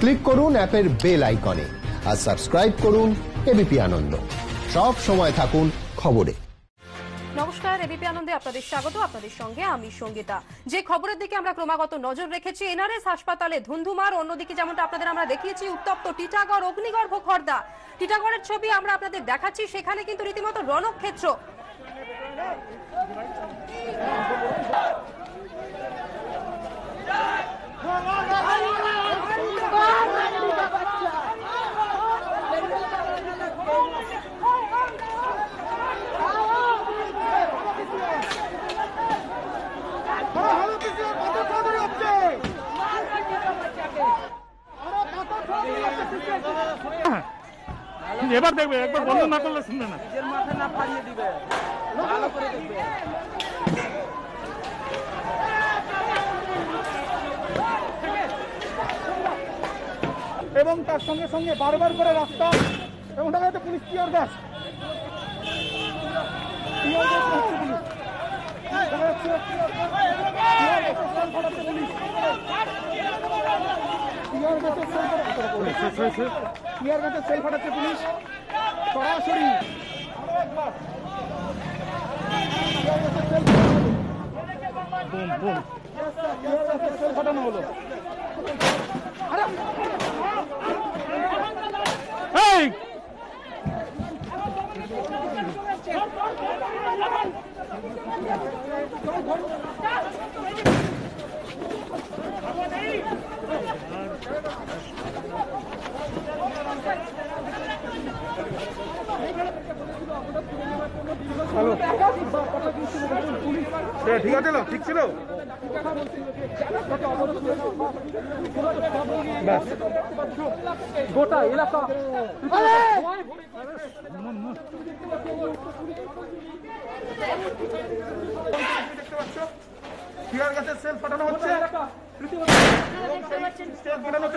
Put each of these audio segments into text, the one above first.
Click করুন অ্যাপের bell আইকনে আর সাবস্ক্রাইব করুন এবিপি আনন্দ। সব সময় থাকুন খবরে। নমস্কার, এবিপি আনন্দে আপনাদের স্বাগত। আপনাদের সঙ্গে আমি সঙ্গীতা। যে খবরের দিকে আমরা ক্রমাগত নজর রেখেছি, এনআরএস হাসপাতালে ধুন্ধুমার, অন্যদিকে যেমনটা আপনাদের আমরা দেখিয়েছি উত্তপ্ত টিটাগড়, অগ্নিগর্ভ খড়দা। টিটাগড়ের ছবি আমরা আপনাদের দেখাচ্ছি, সেখানে কিন্তু রীতিমতো রণক্ষেত্র। এবার দেখবে, একবার বন্ধ না করলে শুনবে না, নিজের মাথা না ফাড়িয়ে দিবে, ভালো করে দেখবে। এবং তার সঙ্গে সঙ্গে বারবার করে রাস্তা এবং দেখা যাচ্ছে পুলিশ টিয়ার গ্যাস সেল ফাটাচ্ছে পুলিশ সরাসরি সেল ফাটানো হলো। ঠিক আছে, ঠিক ছিল। গোটা এলাকা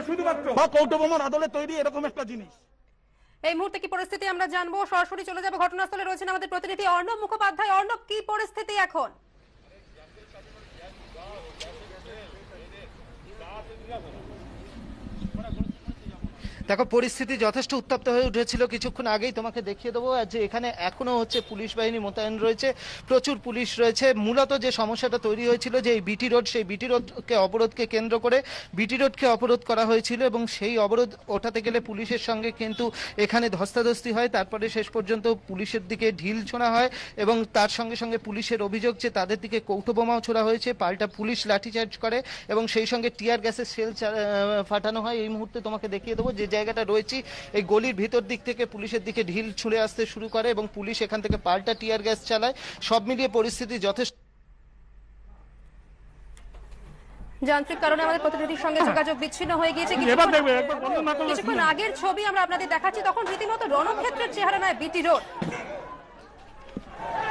শুধুমাত্র কৌটুবোমার আদলে তৈরি এরকম একটা জিনিস। এই মুহূর্তে কি পরিস্থিতি আমরা জানবো, সরাসরি চলে যাবো ঘটনাস্থলে। রয়েছেন আমাদের প্রতিনিধি অর্ণব মুখোপাধ্যায়। অর্ণব, কি পরিস্থিতি এখন? দেখো, পরিস্থিতি যথেষ্ট উত্তপ্ত হয়ে উঠেছিল কিছুক্ষণ আগেই, তোমাকে দেখিয়ে দেবো যে এখানে এখনো হচ্ছে পুলিশ বাহিনী মোতায়েন রয়েছে, প্রচুর পুলিশ রয়েছে। মূলত যে সমস্যাটা তৈরি হয়েছিল যে এই বিটি রোড, সেই বিটি রোডকে অবরোধকে কেন্দ্র করে বিটি রোডকে অবরোধ করা হয়েছিল এবং সেই অবরোধ ওঠাতে গেলে পুলিশের সঙ্গে কিন্তু এখানে ধস্তাধস্তি হয়। তারপরে শেষ পর্যন্ত পুলিশের দিকে ঢিল ছোড়া হয় এবং তার সঙ্গে সঙ্গে পুলিশের অভিযোগ যে তাদের দিকে কৌটো বোমাও ছোড়া হয়েছে, পাল্টা পুলিশ লাঠিচার্জ করে এবং সেই সঙ্গে টিয়ার গ্যাসের সেল ফাটানো হয়। এই মুহূর্তে তোমাকে দেখিয়ে দেবো যে জায়গাটা রয়েছে, এই গলির ভিতর দিক থেকে পুলিশের দিকে ঢিল ছুঁড়ে আসতে শুরু করে এবং পুলিশ এখান থেকে পাল্টা টিয়ার গ্যাস চালায়। সব মিলিয়ে পরিস্থিতি যথেষ্ট। যান্ত্রিক কারণে আমাদের প্রতিনিধির সঙ্গে যোগাযোগ বিচ্ছিন্ন হয়ে গিয়েছে। কিছুক্ষণ আগের ছবি আমরা আপনাদের দেখাচ্ছি, তখন রীতিমতো রণক্ষেত্রের চেহারা নয় বিটি রোড।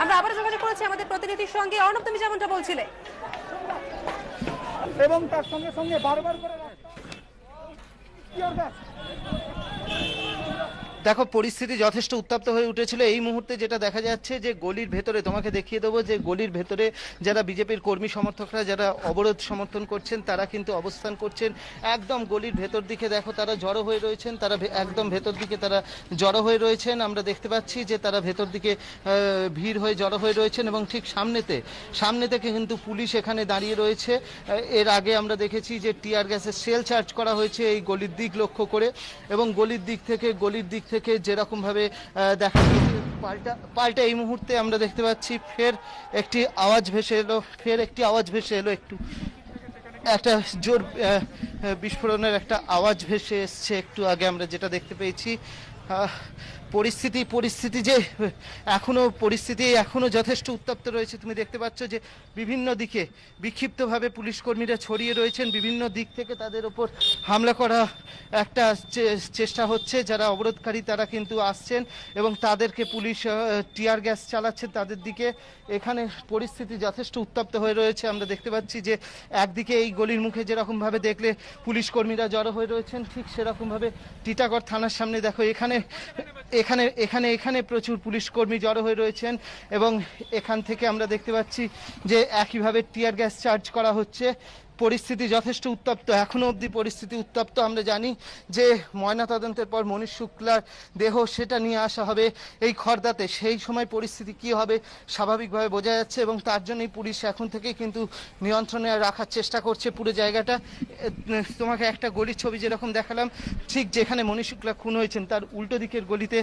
আমরা আবার যোগাযোগ করেছি আমাদের প্রতিনিধির সঙ্গে। অর্ণব, তুমি যেমনটা বলছিলে, এবং তার সঙ্গে সঙ্গে বারবার করে দেখো, পরিস্থিতি যথেষ্ট উত্তপ্ত হয়ে উঠেছিল। এই মুহূর্তে যেটা দেখা যাচ্ছে যে গলির ভেতরে, তোমাকে দেখিয়ে দেবো যে গলির ভেতরে যারা বিজেপির কর্মী সমর্থকরা যারা অবরোধ সমর্থন করছেন তারা কিন্তু অবস্থান করছেন একদম গলির ভেতর দিকে। দেখো, তারা জড়ো হয়ে রয়েছেন, তারা একদম ভেতর দিকে তারা জড়ো হয়ে রয়েছেন। আমরা দেখতে পাচ্ছি যে তারা ভেতর দিকে ভিড় হয়ে জড়ো হয়ে রয়েছেন এবং ঠিক সামনে থেকে কিন্তু পুলিশ এখানে দাঁড়িয়ে রয়েছে। এর আগে আমরা দেখেছি যে টিয়ার গ্যাসের সেল চার্জ করা হয়েছে এই গলির দিক লক্ষ্য করে এবং গলির দিক থেকে যেরকম ভাবে দেখা যাচ্ছে পাল্টা এই মুহূর্তে আমরা দেখতে পাচ্ছি ফের একটি আওয়াজ ভেসে এলো, একটু একটা জোর বিস্ফোরণের একটা আওয়াজ ভেসে এসছে একটু আগে আমরা যেটা দেখতে পেয়েছি। পরিস্থিতি যে এখনো যথেষ্ট উত্তপ্ত রয়েছে। তুমি দেখতে পাচ্ছ যে বিভিন্ন দিকে বিক্ষিপ্তভাবে পুলিশ কর্মীরা ছড়িয়ে রয়েছেন, বিভিন্ন দিক থেকে তাদের উপর হামলা করা একটা চেষ্টা হচ্ছে। যারা অবরোধকারী তারা কিন্তু আসছেন এবং তাদেরকে পুলিশ টিয়ার গ্যাস চালাচ্ছে তাদের দিকে। এখানে পরিস্থিতি যথেষ্ট উত্তপ্ত হয়ে রয়েছে। আমরা দেখতে পাচ্ছি যে একদিকে এই গলির মুখে যেরকম ভাবে দেখলে পুলিশ কর্মীরা জড়ো হয়ে রয়েছেন, ঠিক সেরকম ভাবে টিটাগড় থানার সামনে দেখো এখানে প্রচুর পুলিশ কর্মী জড়ো হয়ে রয়েছেন এবং এখান থেকে আমরা দেখতে পাচ্ছি যে একইভাবে টিয়ার গ্যাস চার্জ করা হচ্ছে। পরিস্থিতি যথেষ্ট উত্তপ্ত, এখনো অবধি পরিস্থিতি উত্তপ্ত। আমরা জানি যে ময়নাতদন্তের পর মনীষ শুক্লার দেহ সেটা নিয়ে আসা হবে এই খড়দাতে, সেই সময় পরিস্থিতি কি হবে স্বাভাবিকভাবে বোঝা যাচ্ছে এবং তার জন্যই পুলিশ এখন থেকেই কিন্তু নিয়ন্ত্রণে রাখার চেষ্টা করছে পুরো জায়গাটা। তোমাকে একটা গলির ছবি যেরকম দেখালাম, ঠিক যেখানে মনীষ শুক্লা খুন হয়েছেন তার উল্টো দিকের গলিতে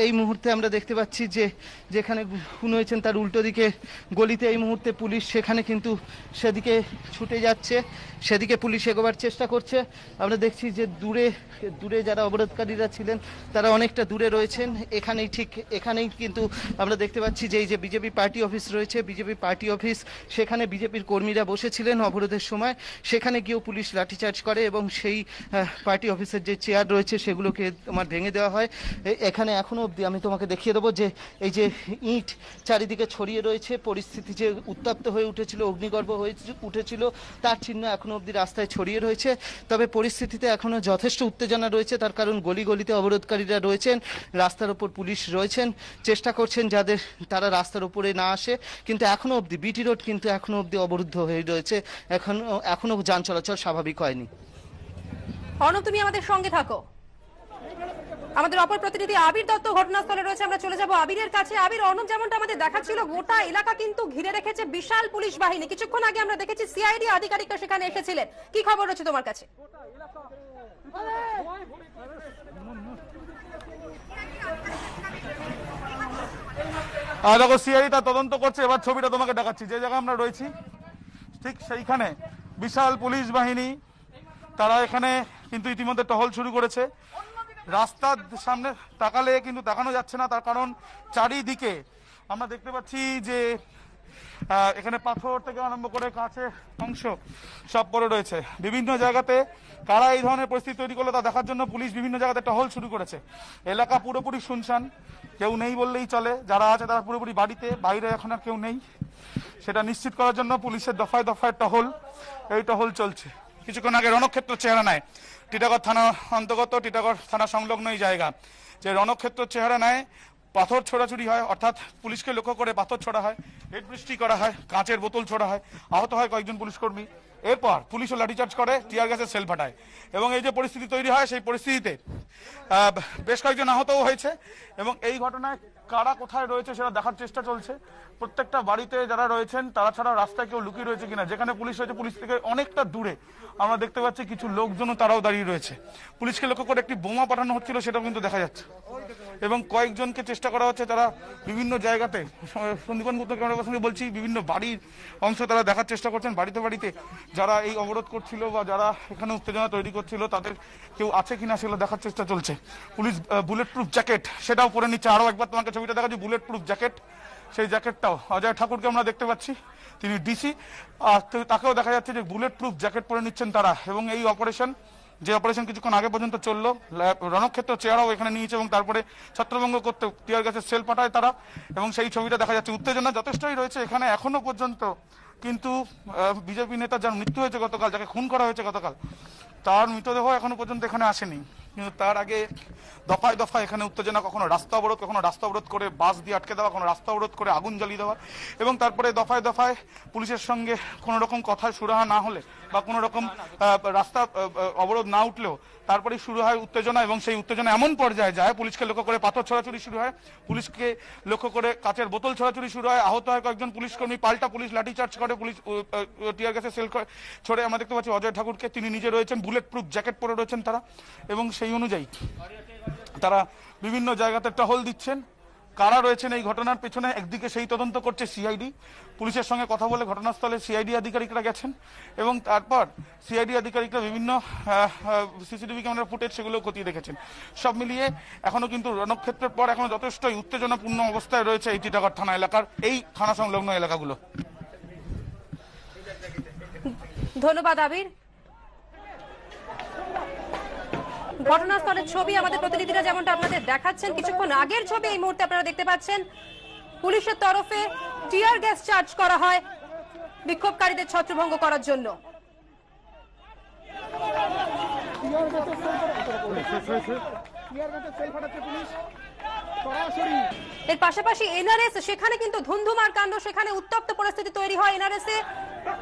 এই মুহূর্তে আমরা দেখতে পাচ্ছি যে যেখানে খুন হয়েছেন তার উল্টো দিকে গলিতে এই মুহূর্তে পুলিশ সেখানে কিন্তু সেদিকে ছুটে যাচ্ছে, সেদিকে পুলিশ এগোবার চেষ্টা করছে। আমরা দেখছি যে দূরে দূরে যারা অবরোধকারীরা ছিলেন তারা অনেকটা দূরে রয়েছেন। এখানেই কিন্তু আমরা দেখতে পাচ্ছি যে এই যে বিজেপি পার্টি অফিস রয়েছে, বিজেপি পার্টি অফিস, সেখানে বিজেপির কর্মীরা বসেছিলেন অবরোধের সময়, সেখানে গিয়েও পুলিশ লাঠিচার্জ করে এবং সেই পার্টি অফিসের যে চেয়ার রয়েছে সেগুলোকে তোমার ভেঙে দেওয়া হয়। এখানে এখনো অবধি আমি তোমাকে দেখিয়ে দেবো যে এই যে ইট চারিদিকে ছড়িয়ে রয়েছে, পরিস্থিতি যে উত্তপ্ত হয়ে উঠেছিল, অগ্নিগর্ভ হয়ে উঠেছিল তার চিহ্ন এখনো অবধি রাস্তায় ছড়িয়ে রয়েছে। তবে পরিস্থিতিতে এখনো যথেষ্ট উত্তেজনা রয়েছে, তার কারণ গলি গলিতে অবরোধকারীরা রয়েছেন, রাস্তার ওপর পুলিশ রয়েছেন, চেষ্টা করছেন যাদের তারা রাস্তার উপরে না আসে। কিন্তু এখনো অবধি বিটি রোড কিন্তু এখনো অবধি অবরুদ্ধ হয়ে রয়েছে, এখনো যান চলাচল স্বাভাবিক হয়নি। অর্ণব, তুমি আমাদের সঙ্গে থাকো। আমাদের অপর প্রতিনিধি আবির দত্ত ঘটনাস্থলে রয়েছে, আমরা চলে যাব আবিরের কাছে। আবির, অর্ণব যেমনটা আমাদের দেখাচ্ছিল, গোটা এলাকা কিন্তু ঘিরে রেখেছে বিশাল পুলিশ বাহিনী। কিছুক্ষণ আগে আমরা দেখেছি সিআইডি আধিকারিকরা সেখানে এসেছিলেন, কি খবর রয়েছে তোমার কাছে? দেখো, সিআইডি তা তদন্ত করছে। এবার ছবিটা তোমাকে দেখাচ্ছি, যে জায়গায় আমরা রয়েছি ঠিক সেইখানে বিশাল পুলিশ বাহিনী তারা এখানে কিন্তু ইতিমধ্যে টহল শুরু করেছে। রাস্তার সামনে তাকালে কিন্তু তাকানো যাচ্ছে না, তার কারণ চারিদিকে আমরা দেখতে পাচ্ছি যে এখানে পাথর থেকে আরম্ভ করে কাঁচের অংশ সব পড়ে রয়েছে। বিভিন্ন জায়গাতে কারা এই ধরনের পরিস্থিতি তৈরি করলো তা দেখার জন্য পুলিশ বিভিন্ন জায়গাতে টহল শুরু করেছে। এলাকা পুরোপুরি শুনশান, কেউ নেই বললেই চলে, যারা আছে তারা পুরোপুরি বাড়িতে, বাইরে এখন আর কেউ নেই। সেটা নিশ্চিত করার জন্য পুলিশের দফায় দফায় টহল চলছে। কিছুক্ষণ আগে রণক্ষেত্র চেহারা নেয় টিটাগড় থানা অন্তর্গত, টিটাগড় থানা সংলগ্ন এই জায়গা, যে রণক্ষেত্র চেহারা নেয়, পাথর ছোড়াছুড়ি হয়, অর্থাৎ পুলিশকে লক্ষ্য করে পাথর ছোড়া হয়, ইট বৃষ্টি করা হয়, কাঁচের বোতল ছোড়া হয়, আহত হয় কয়েকজন পুলিশকর্মী। এরপর পুলিশও লাঠিচার্জ করে, টিয়ার গ্যাসের সেল ফাটায় এবং এই যে পরিস্থিতি তৈরি হয়, সেই পরিস্থিতিতে বেশ কয়েকজন আহতও হয়েছে এবং এই ঘটনায় কারা কোথায় রয়েছে সেটা দেখার চেষ্টা চলছে। প্রত্যেকটা বাড়িতে যারা রয়েছেন তারা ছাড়া রাস্তায় কেউ লুকিয়ে রয়েছে কিনা, যেখানে পুলিশ রয়েছে পুলিশ থেকে অনেকটা দূরে আমরা দেখতে পাচ্ছি কিছু লোকজনও তারাও দাঁড়িয়ে রয়েছে। পুলিশকে লক্ষ্য করে একটি বোমা পাঠানো হচ্ছিল, সেটাও কিন্তু দেখা যাচ্ছে এবং কয়েকজনকে চেষ্টা করা হচ্ছে, তারা বিভিন্ন জায়গাতে, সন্দীপন গুপ্ত ক্যামেরার সঙ্গে বলছি, বিভিন্ন বাড়ির অংশ তারা দেখার চেষ্টা করছেন। বাড়িতে বাড়িতে যারা এই অবরোধ করছিল বা যারা এখানে উত্তেজনা তৈরি করছিল তাদের কেউ আছে কিনা সেগুলো দেখার চেষ্টা চলছে। পুলিশ বুলেট প্রুফ জ্যাকেট সেটাও পরে নিচ্ছে। আরো একবার তোমাকে ছবিটা দেখাচ্ছি, বুলেট প্রুফ জ্যাকেট, সেই জ্যাকেটটাও অজয় ঠাকুরকে আমরা দেখতে পাচ্ছি, তিনি ডিসি, আর তাকেও দেখা যাচ্ছে যে বুলেট প্রুফ জ্যাকেট পরে নিচ্ছেন তারা। এবং এই অপারেশন কিছুক্ষণ আগে পর্যন্ত চললো, রণক্ষেত্র চেহারাও এখানে নিয়েছে এবং তারপরে ছত্রভঙ্গ করতে টিয়ার গ্যাসের সেল পাঠায় তারা এবং সেই ছবিটা দেখা যাচ্ছে। উত্তেজনা যথেষ্টই রয়েছে এখানে এখনো পর্যন্ত, কিন্তু বিজেপি নেতা যার মৃত্যু হয়েছে গতকাল, যাকে খুন করা হয়েছে গতকাল, তার মৃতদেহ এখনো পর্যন্ত এখানে আসেনি। কিন্তু তার আগে দফায় দফায় এখানে উত্তেজনা, কখনো রাস্তা অবরোধ করে বাস দিয়ে আটকে দেওয়া, কখনো রাস্তা অবরোধ করে আগুন জ্বালিয়ে দেওয়া এবং তারপরে দফায় দফায় পুলিশের সঙ্গে কোনো রকম কথায় সুরাহা না হলে বা কোনো রকম রাস্তা অবরোধ না উঠলেও তারপরেই শুরু হয় উত্তেজনা এবং সেই উত্তেজনা এমন পর্যায়ে যায় পুলিশকে লক্ষ্য করে পাথর ছোড়াছুড়ি শুরু হয়, পুলিশকে লক্ষ্য করে কাচের বোতল ছোড়াছুড়ি শুরু হয়, আহত হয় কয়েকজন পুলিশকর্মী, পাল্টা পুলিশ লাঠিচার্জ করে, পুলিশ টিয়ার গ্যাসের সেল ছড়ে। আমরা দেখতে পাচ্ছি অজয় ঠাকুরকে, তিনি নিজে রয়েছেন, বুলেট প্রুফ জ্যাকেট পরে রয়েছেন তারা এবং সেই অনুযায়ী তারা বিভিন্ন জায়গাতে টহল দিচ্ছেন। কারা রয়েছেন এই ঘটনার পেছনে, একদিকে সেই তদন্ত করছে সিআইডি, পুলিশের সঙ্গে কথা বলে ঘটনাস্থলে সিআইডি আধিকারিকরা গেছেন এবং তারপর সিআইডি আধিকারিকরা বিভিন্ন সিসিটিভি ক্যামেরার ফুটেজ সেগুলো খতিয়ে দেখেছেন। সব মিলিয়ে এখনো কিন্তু রণক্ষেত্রের পর এখনো যথেষ্টই উত্তেজনাপূর্ণ অবস্থায় রয়েছে এই টিটাগড় থানা এলাকার এই থানা সংলগ্ন এলাকাগুলো। ধন্যবাদ আবির। ঘটনাস্থলের ছবি আমাদের প্রতিনিধিরা যেমনটা আপনাদের দেখাচ্ছেন, কিছুক্ষণ আগের ছবি এই মুহূর্তে আপনারা দেখতে পাচ্ছেন। পুলিশের তরফে টিয়ার গ্যাস চার্জ করা হয় বিক্ষোভকারীদের ছত্রভঙ্গ করার জন্য। এর পাশাপাশি এনআরএস, সেখানে কিন্তু ধুন্ধুমার কাণ্ড, সেখানে উত্তপ্ত পরিস্থিতি তৈরি হয়। এনআরএস এ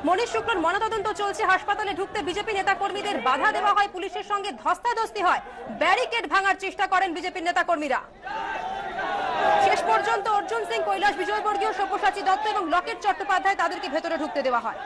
মনীষ শুক্লার ময়নাতদন্ত চলছে। হাসপাতালে ঢুকতে বিজেপি নেতা কর্মীদের বাধা দেওয়া হয়, পুলিশের সঙ্গে ধস্তাধস্তি হয়, ব্যারিকেড ভাঙার চেষ্টা করেন বিজেপির নেতা কর্মীরা। শেষ পর্যন্ত অর্জুন সিং কৈলাস, বিজয়বর্গীয়, সব্যসাচী দত্ত এবং লকেট চট্টোপাধ্যায় তাদেরকে ভেতরে ঢুকতে দেওয়া হয়।